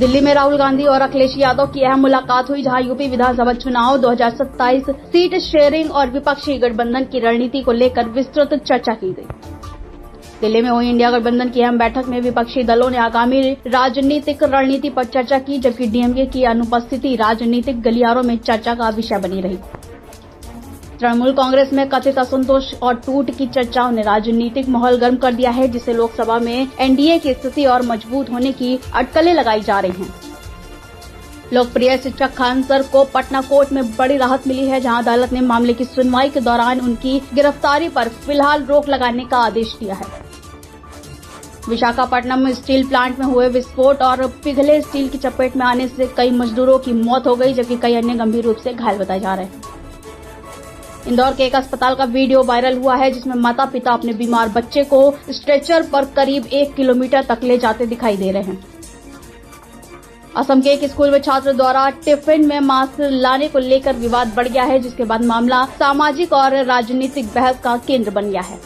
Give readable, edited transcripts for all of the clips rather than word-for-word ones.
दिल्ली में राहुल गांधी और अखिलेश यादव की अहम मुलाकात हुई, जहां यूपी विधानसभा चुनाव 2027 सीट शेयरिंग और विपक्षी गठबंधन की रणनीति को लेकर विस्तृत चर्चा की गई। दिल्ली में हुई इंडिया गठबंधन की अहम बैठक में विपक्षी दलों ने आगामी राजनीतिक रणनीति पर चर्चा की, जबकि डीएमके की अनुपस्थिति राजनीतिक गलियारों में चर्चा का विषय बनी रही। तृणमूल कांग्रेस में कथित असंतोष और टूट की चर्चाओं ने राजनीतिक माहौल गर्म कर दिया है, जिससे लोकसभा में एनडीए की स्थिति और मजबूत होने की अटकलें लगाई जा रही हैं। लोकप्रिय शिक्षक खान सर को पटना कोर्ट में बड़ी राहत मिली है, जहां अदालत ने मामले की सुनवाई के दौरान उनकी गिरफ्तारी पर फिलहाल रोक लगाने का आदेश दिया है। विशाखापट्टनम स्टील प्लांट में हुए विस्फोट और पिघले स्टील की चपेट में आने से कई मजदूरों की मौत हो गई, जबकि कई अन्य गंभीर रूप से घायल बताए जा रहे हैं। इंदौर के एक अस्पताल का वीडियो वायरल हुआ है, जिसमें माता पिता अपने बीमार बच्चे को स्ट्रेचर पर करीब 1 किलोमीटर तक ले जाते दिखाई दे रहे हैं। असम के एक स्कूल में छात्र द्वारा टिफिन में मांस लाने को लेकर विवाद बढ़ गया है, जिसके बाद मामला सामाजिक और राजनीतिक बहस का केंद्र बन गया है।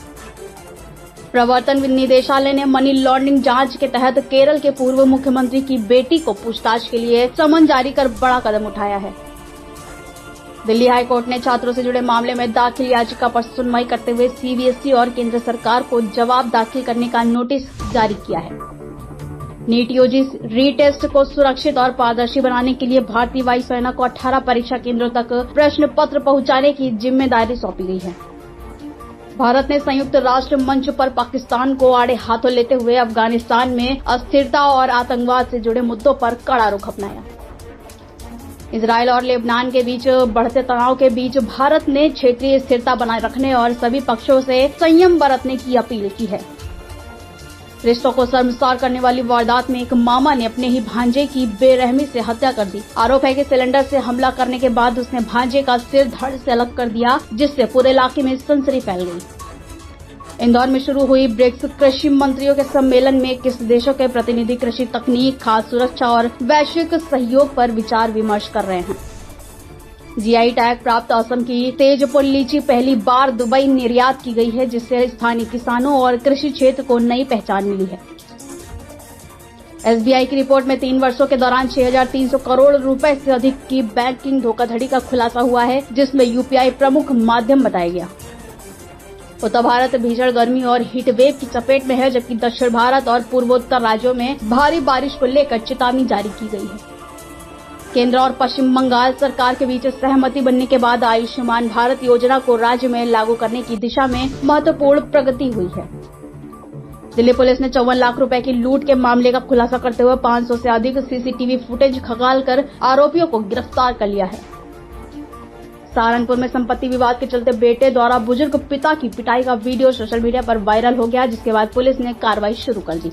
प्रवर्तन निदेशालय ने मनी लॉन्ड्रिंग जांच के तहत केरल के पूर्व मुख्यमंत्री की बेटी को पूछताछ के लिए समन जारी कर बड़ा कदम उठाया है। दिल्ली हाईकोर्ट ने छात्रों से जुड़े मामले में दाखिल याचिका पर सुनवाई करते हुए सीबीएसई और केंद्र सरकार को जवाब दाखिल करने का नोटिस जारी किया है। नीट यूजी रीटेस्ट को सुरक्षित और पारदर्शी बनाने के लिए भारतीय वायुसेना को 18 परीक्षा केंद्रों तक प्रश्न पत्र पहुंचाने की जिम्मेदारी सौंपी गई है। भारत ने संयुक्त राष्ट्र मंच पर पाकिस्तान को आड़े हाथों लेते हुए अफगानिस्तान में अस्थिरता और आतंकवाद से जुड़े मुद्दों पर कड़ा रुख अपनाया। इजरायल और लेबनान के बीच बढ़ते तनाव के बीच भारत ने क्षेत्रीय स्थिरता बनाए रखने और सभी पक्षों से संयम बरतने की अपील की है। रिश्तों को शर्मसार करने वाली वारदात में एक मामा ने अपने ही भांजे की बेरहमी से हत्या कर दी। आरोप है कि सिलेंडर से हमला करने के बाद उसने भांजे का सिर धड़ से अलग कर दिया, जिससे पूरे इलाके में सनसनी फैल गई। इंदौर में शुरू हुई ब्रिक्स कृषि मंत्रियों के सम्मेलन में 21 देशों के प्रतिनिधि कृषि तकनीक, खाद्य सुरक्षा और वैश्विक सहयोग पर विचार विमर्श कर रहे हैं। जीआई टैग प्राप्त असम की तेजपुर लीची पहली बार दुबई निर्यात की गई है, जिससे स्थानीय किसानों और कृषि क्षेत्र को नई पहचान मिली है। एसबीआई की रिपोर्ट में 3 वर्षों के दौरान 6,300 करोड़ रुपए से अधिक की बैंकिंग धोखाधड़ी का खुलासा हुआ है, जिसमें यूपीआई प्रमुख माध्यम बताया गया। उत्तर भारत भीषण गर्मी और हीट वेव की चपेट में है, जबकि दक्षिण भारत और पूर्वोत्तर राज्यों में भारी बारिश को लेकर चेतावनी जारी की गई है। केंद्र और पश्चिम बंगाल सरकार के बीच सहमति बनने के बाद आयुष्मान भारत योजना को राज्य में लागू करने की दिशा में महत्वपूर्ण प्रगति हुई है। दिल्ली पुलिस ने 54 लाख रुपए की लूट के मामले का खुलासा करते हुए 500 से अधिक सीसीटीवी फुटेज खंगालकर आरोपियों को गिरफ्तार कर लिया है। सहारनपुर में संपत्ति विवाद के चलते बेटे द्वारा बुजुर्ग पिता की पिटाई का वीडियो सोशल मीडिया पर वायरल हो गया, जिसके बाद पुलिस ने कार्रवाई शुरू कर दी।